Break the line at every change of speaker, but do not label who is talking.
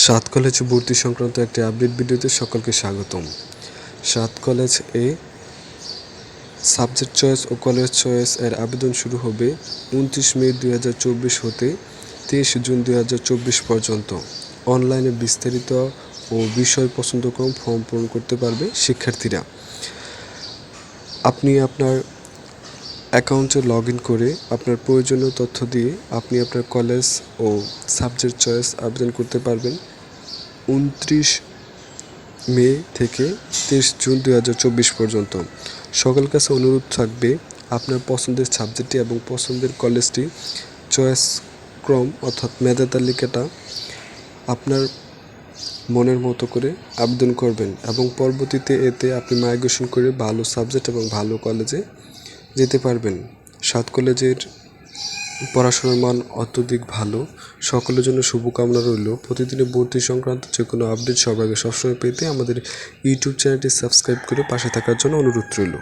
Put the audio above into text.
সাত কলেজে ভর্তি সংক্রান্ত একটি আপডেট ভিডিওতে সকলকে স্বাগতম। সাত কলেজ এ সাবজেক্ট চয়েস ও কলেজ চয়েস এর আবেদন শুরু হবে 29 মে 2024 হতে 23 জুন 2024 পর্যন্ত। অনলাইনে বিস্তারিত ও বিষয় পছন্দক্রম ফর্ম পূরণ করতে পারবে শিক্ষার্থীরা। আপনি আপনার অ্যাকাউন্টে লগ ইন করে আপনার প্রয়োজনীয় তথ্য দিয়ে আপনি আপনার কলেজ ও সাবজেক্ট চয়েস আবেদন করতে পারবেন 29 মে থেকে 23 জুন 2024 পর্যন্ত। সকল কাছে অনুরোধ থাকবে আপনার পছন্দের সাবজেক্টটি এবং পছন্দের কলেজটি চয়েস ক্রম অর্থাৎ মেধা তালিকাটা আপনার মনের মতো করে আবেদন করবেন এবং পরবর্তীতে এতে আপনি মাইগ্রেশন করে ভালো সাবজেক্ট এবং ভালো কলেজে যেতে পারবেন। সাত কলেজের পড়াশোনার মান অত্যধিক ভালো। সকলের জন্য শুভকামনা রইল। প্রতিদিনের ভর্তি সংক্রান্ত যে কোনো আপডেট সবার আগে সবসময় পেতে আমাদের ইউটিউব চ্যানেলটি সাবস্ক্রাইব করে পাশে থাকার জন্য অনুরোধ রইল।